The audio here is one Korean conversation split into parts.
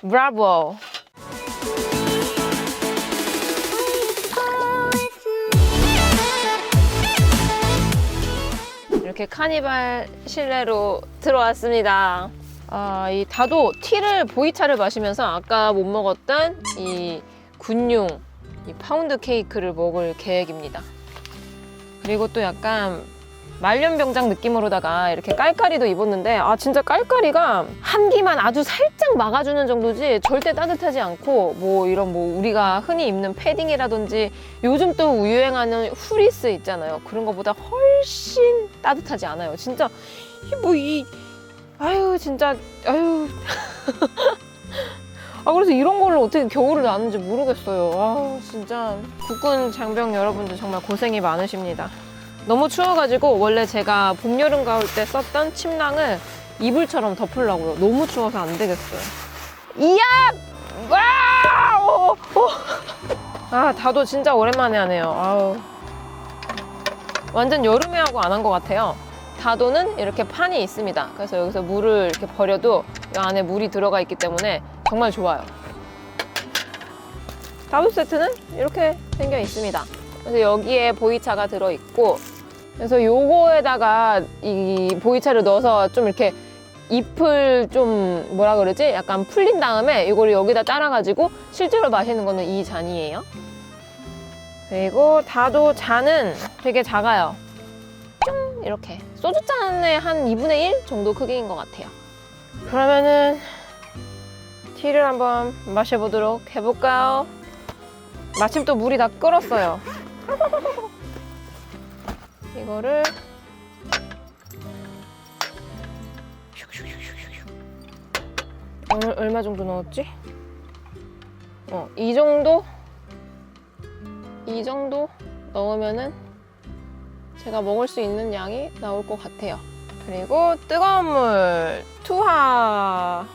브라보. 이렇게 카니발 실내로 들어왔습니다. 이 다도 티를 보이차를 마시면서 아까 못 먹었던 이 군용 이 파운드 케이크를 먹을 계획입니다. 그리고 또 약간 말년병장 느낌으로다가 이렇게 깔깔이도 입었는데 진짜 깔깔이가 한기만 아주 살짝 막아주는 정도지 절대 따뜻하지 않고 뭐 이런 뭐 우리가 흔히 입는 패딩이라든지 요즘 또 유행하는 후리스 있잖아요. 그런 것보다 훨씬 따뜻하지 않아요. 진짜 진짜 그래서 이런 걸로 어떻게 겨울을 나는지 모르겠어요. 진짜 국군 장병 여러분들 정말 고생이 많으십니다. 너무 추워가지고 원래 제가 봄, 여름, 가을 때 썼던 침낭을 이불처럼 덮으려고요. 너무 추워서 안 되겠어요. 이야! 다도 진짜 오랜만에 하네요. 완전 여름에 하고 안 한 것 같아요. 다도는 이렇게 판이 있습니다. 그래서 여기서 물을 이렇게 버려도 이 안에 물이 들어가 있기 때문에 정말 좋아요. 다도 세트는 이렇게 생겨 있습니다. 그래서 여기에 보이차가 들어있고, 그래서 요거에다가 이 보이차를 넣어서 좀 이렇게 잎을 좀 뭐라 그러지? 약간 풀린 다음에 이거를 여기다 따라가지고 실제로 마시는 거는 이 잔이에요. 그리고 다도 잔은 되게 작아요. 뿅! 이렇게 소주잔의 한 2분의 1 정도 크기인 것 같아요. 그러면은 티를 한번 마셔보도록 해볼까요? 마침 또 물이 다 끓었어요. 이거를 오늘 얼마 정도 넣었지? 이 정도 넣으면은 제가 먹을 수 있는 양이 나올 것 같아요. 그리고 뜨거운 물 투하.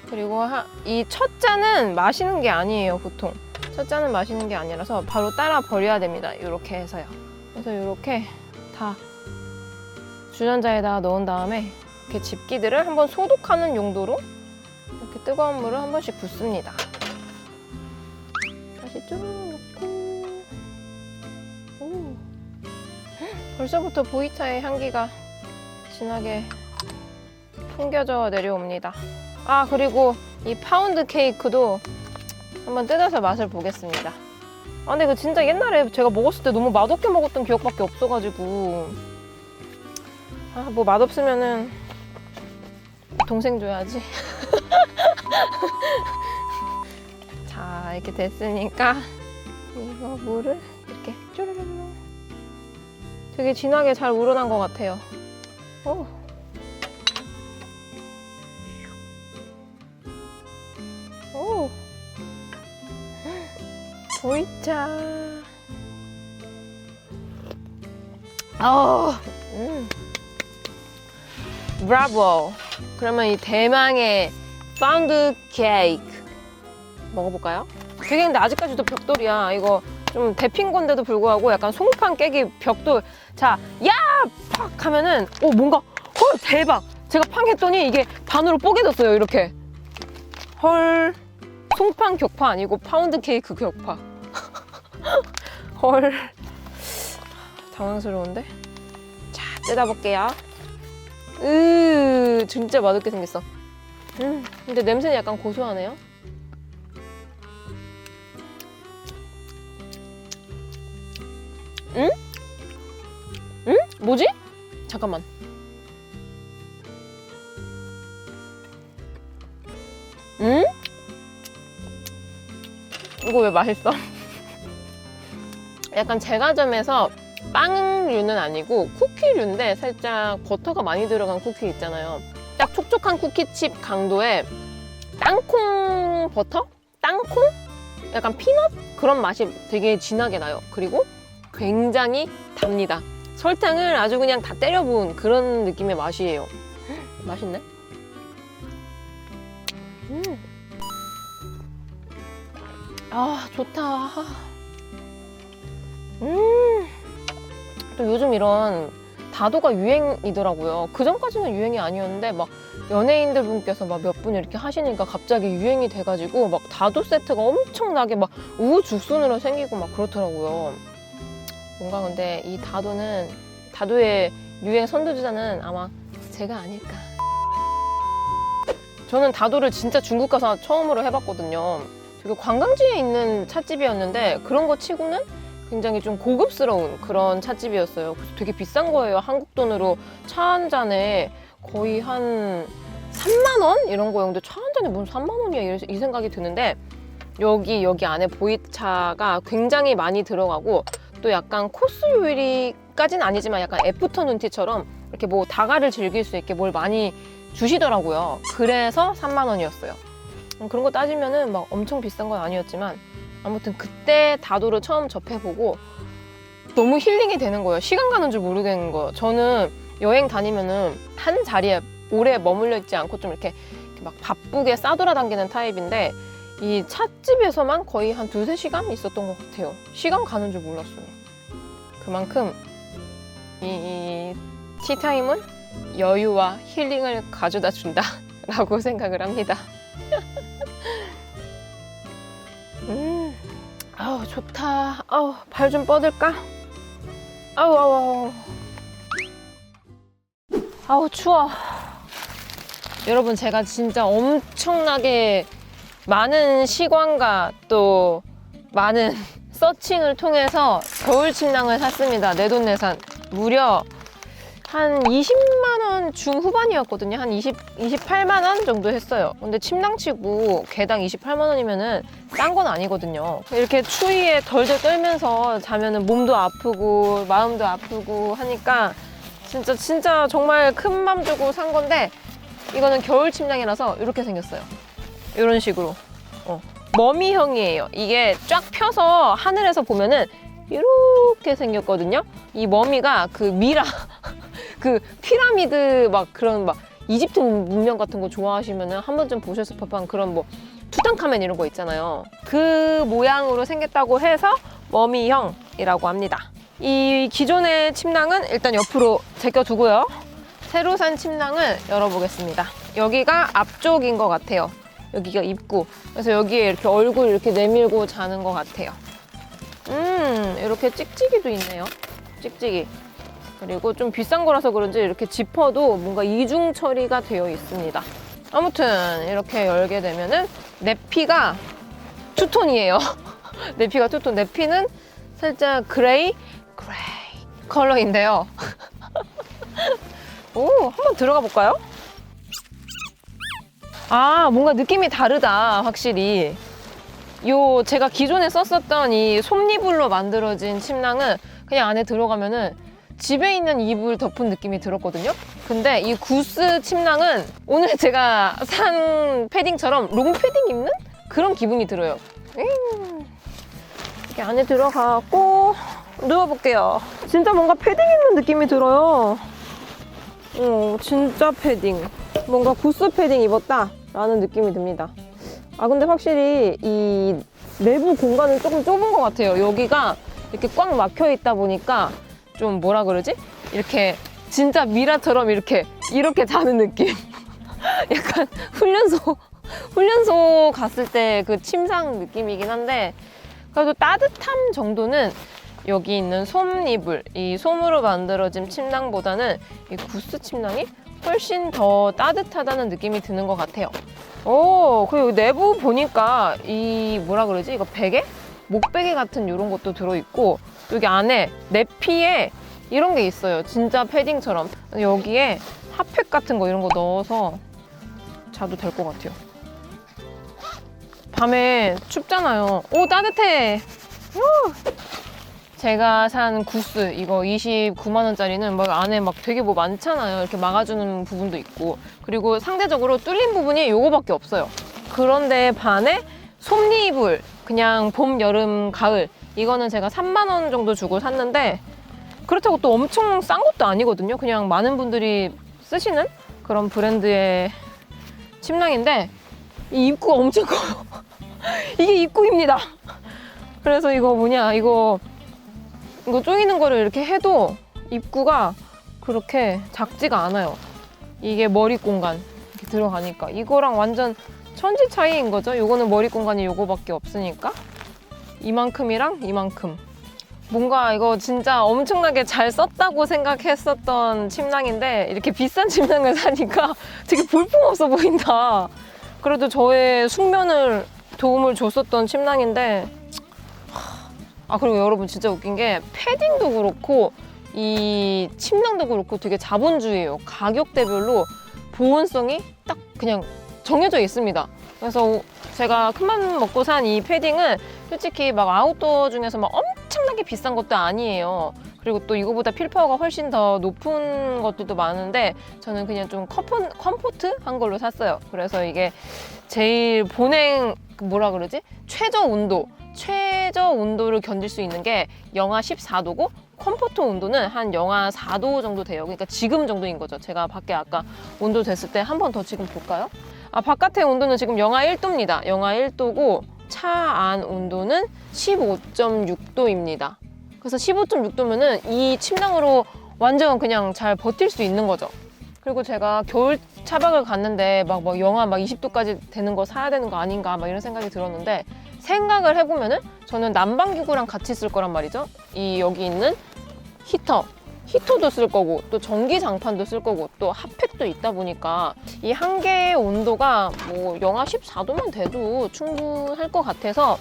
그리고 이 첫 잔은 마시는 게 아니에요. 보통 첫 잔은 마시는 게 아니라서 바로 따라 버려야 됩니다. 이렇게 해서요. 그래서 이렇게 다 주전자에다가 넣은 다음에 이렇게 집기들을 한번 소독하는 용도로 이렇게 뜨거운 물을 한 번씩 붓습니다. 다시 쭉 넣고. 벌써부터 보이차의 향기가 진하게 풍겨져 내려옵니다. 그리고 이 파운드 케이크도 한번 뜯어서 맛을 보겠습니다. 근데 이거 진짜 옛날에 제가 먹었을 때 너무 맛없게 먹었던 기억밖에 없어가지고 뭐 맛없으면은 동생 줘야지. 자, 이렇게 됐으니까 이거 물을 이렇게 쭈르르르 되게 진하게 잘 우러난 것 같아요. 보이차. 브라보. 그러면 이 대망의 파운드 케이크 먹어볼까요? 되게 근데 아직까지도 벽돌이야. 이거 좀 데핀 건데도 불구하고 약간 송판 깨기 벽돌. 자, 야! 팍! 하면은 뭔가 대박! 제가 팡 했더니 이게 반으로 뽀개졌어요. 이렇게. 헐. 송판 격파 아니고 파운드 케이크 격파. 헐. 당황스러운데? 자, 뜯어볼게요. 진짜 맛없게 생겼어. 근데 냄새는 약간 고소하네요. 뭐지? 잠깐만. 이거 왜 맛있어? 약간 제과점에서 빵류는 아니고 쿠키류인데 살짝 버터가 많이 들어간 쿠키 있잖아요. 딱 촉촉한 쿠키칩 강도의 땅콩 버터? 땅콩? 약간 피넛? 그런 맛이 되게 진하게 나요. 그리고 굉장히 답니다. 설탕을 아주 그냥 다 때려 부은 그런 느낌의 맛이에요. 맛있네? 좋다. 또 요즘 이런 다도가 유행이더라고요. 그 전까지는 유행이 아니었는데 막 연예인들 분께서 막 몇 분 이렇게 하시니까 갑자기 유행이 돼가지고 막 다도 세트가 엄청나게 막 우후죽순으로 생기고 막 그렇더라고요. 뭔가 근데 이 다도의 유행 선두주자는 아마 제가 아닐까. 저는 다도를 진짜 중국 가서 처음으로 해봤거든요. 되게 관광지에 있는 찻집이었는데 그런 거 치고는 굉장히 좀 고급스러운 그런 찻집이었어요. 그래서 되게 비싼 거예요. 한국 돈으로 차 한 잔에 거의 한 3만 원? 이런 거였는데 차 한 잔에 무슨 3만 원이야? 이 생각이 드는데 여기 안에 보이차가 굉장히 많이 들어가고 또 약간 코스 요리까지는 아니지만 약간 애프터눈티처럼 이렇게 뭐 다가를 즐길 수 있게 뭘 많이 주시더라고요. 그래서 3만 원이었어요. 그런 거 따지면은 막 엄청 비싼 건 아니었지만 아무튼 그때 다도를 처음 접해보고 너무 힐링이 되는 거예요. 시간 가는 줄 모르겠는 거예요. 저는 여행 다니면은 한 자리에 오래 머물러 있지 않고 좀 이렇게 막 바쁘게 싸돌아다니는 타입인데 이 찻집에서만 거의 한 2-3시간 있었던 것 같아요. 시간 가는 줄 몰랐어요. 그만큼 이 티타임은 여유와 힐링을 가져다 준다 라고 생각을 합니다. 아우 좋다. 아우 발 좀 뻗을까? 아우 추워. 여러분 제가 진짜 엄청나게 많은 시간과 또 많은 서칭을 통해서 겨울 침낭을 샀습니다. 내돈내산 무려 한 20만 원 중후반이었거든요. 한 28만 원 정도 했어요. 근데 침낭치고 개당 28만 원이면은 싼 건 아니거든요. 이렇게 추위에 덜덜 떨면서 자면은 몸도 아프고 마음도 아프고 하니까 진짜 정말 큰 맘 주고 산 건데 이거는 겨울 침낭이라서 이렇게 생겼어요. 이런 식으로. 머미형이에요. 이게 쫙 펴서 하늘에서 보면은 이렇게 생겼거든요. 이 머미가 그 미라 그 피라미드 막 그런 막 이집트 문명 같은 거 좋아하시면은 한 번쯤 보셨을 법한 그런 뭐 투탕카멘 이런 거 있잖아요. 그 모양으로 생겼다고 해서 머미형이라고 합니다. 이 기존의 침낭은 일단 옆으로 제껴두고요. 새로 산 침낭을 열어보겠습니다. 여기가 앞쪽인 것 같아요. 여기가 입구. 그래서 여기에 이렇게 얼굴 이렇게 내밀고 자는 것 같아요. 이렇게 찍찍이도 있네요. 찍찍이. 그리고 좀 비싼 거라서 그런지 이렇게 지퍼도 뭔가 이중 처리가 되어 있습니다. 아무튼 이렇게 열게 되면은 내피가 투톤이에요. 내피가 투톤. 내피는 살짝 그레이 컬러인데요. 오, 한번 들어가 볼까요? 아, 뭔가 느낌이 다르다, 확실히. 제가 기존에 썼었던 이 솜니불로 만들어진 침낭은 그냥 안에 들어가면은 집에 있는 이불 덮은 느낌이 들었거든요. 근데 이 구스 침낭은 오늘 제가 산 패딩처럼 롱 패딩 입는 그런 기분이 들어요. 이렇게 안에 들어가고 누워볼게요. 진짜 뭔가 패딩 입는 느낌이 들어요. 진짜 패딩. 뭔가 구스 패딩 입었다 라는 느낌이 듭니다. 아, 근데 확실히 이 내부 공간은 조금 좁은 것 같아요. 여기가 이렇게 꽉 막혀 있다 보니까 좀 뭐라 그러지? 이렇게 진짜 미라처럼 이렇게 자는 느낌. 약간 훈련소 갔을 때 그 침상 느낌이긴 한데 그래도 따뜻함 정도는 여기 있는 솜이불, 이 솜으로 만들어진 침낭보다는 이 구스 침낭이 훨씬 더 따뜻하다는 느낌이 드는 것 같아요. 그리고 내부 보니까 이 뭐라 그러지? 이거 베개? 목베개 같은 이런 것도 들어있고 여기 안에 내피에 이런 게 있어요. 진짜 패딩처럼. 여기에 핫팩 같은 거 이런 거 넣어서 자도 될 것 같아요. 밤에 춥잖아요. 오, 따뜻해. 제가 산 구스 이거 29만 원짜리는 막 안에 막 되게 뭐 많잖아요. 이렇게 막아주는 부분도 있고 그리고 상대적으로 뚫린 부분이 요거밖에 없어요. 그런데 반에 솜니이불 그냥 봄, 여름, 가을 이거는 제가 3만 원 정도 주고 샀는데 그렇다고 또 엄청 싼 것도 아니거든요. 그냥 많은 분들이 쓰시는 그런 브랜드의 침낭인데 이 입구가 엄청 커요. 이게 입구입니다. 그래서 이거 뭐냐 이거 조이는 거를 이렇게 해도 입구가 그렇게 작지가 않아요. 이게 머리 공간 이렇게 들어가니까 이거랑 완전 천지 차이인 거죠. 요거는 머리 공간이 요거밖에 없으니까 이만큼이랑 이만큼. 뭔가 이거 진짜 엄청나게 잘 썼다고 생각했었던 침낭인데 이렇게 비싼 침낭을 사니까 되게 볼품없어 보인다. 그래도 저의 숙면을 도움을 줬었던 침낭인데, 아 그리고 여러분 진짜 웃긴 게 패딩도 그렇고 이 침낭도 그렇고 되게 자본주의예요. 가격대별로 보온성이 딱 그냥 정해져 있습니다. 그래서 제가 큰맘 먹고 산 이 패딩은 솔직히 막 아웃도어 중에서 막 엄청나게 비싼 것도 아니에요. 그리고 또 이거보다 필파워가 훨씬 더 높은 것들도 많은데 저는 그냥 좀 컴포트한 걸로 샀어요. 그래서 이게 제일 보냉 뭐라 그러지? 최저 온도를 견딜 수 있는 게 영하 14도고 컴포트 온도는 한 영하 4도 정도 돼요. 그러니까 지금 정도인 거죠. 제가 밖에 아까 온도 됐을 때 한 번 더 지금 볼까요? 아, 바깥의 온도는 지금 영하 1도입니다. 영하 1도고 차 안 온도는 15.6도입니다. 그래서 15.6도면은 이 침낭으로 완전 그냥 잘 버틸 수 있는 거죠. 그리고 제가 겨울 차박을 갔는데 막 영하 20도까지 되는 거 사야 되는 거 아닌가 막 이런 생각이 들었는데 생각을 해보면은 저는 난방기구랑 같이 쓸 거란 말이죠. 이 여기 있는 히터도 쓸 거고 또 전기장판도 쓸 거고 또 핫팩도 있다 보니까 이 한 개의 온도가 뭐 영하 14도만 돼도 충분할 것 같아서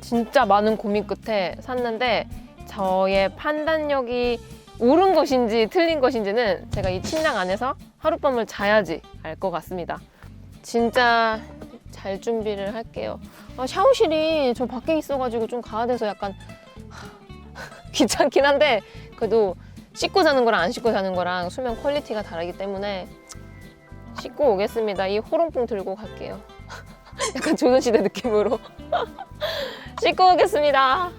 진짜 많은 고민 끝에 샀는데 저의 판단력이 옳은 것인지 틀린 것인지는 제가 이 침낭 안에서 하룻밤을 자야지 알 것 같습니다. 진짜 잘 준비를 할게요. 샤워실이 저 밖에 있어가지고 좀 가야 돼서 약간 귀찮긴 한데 그래도 씻고 자는 거랑 안 씻고 자는 거랑 수면 퀄리티가 다르기 때문에 씻고 오겠습니다. 이 호롱뽕 들고 갈게요. 약간 조선시대 느낌으로 씻고 오겠습니다.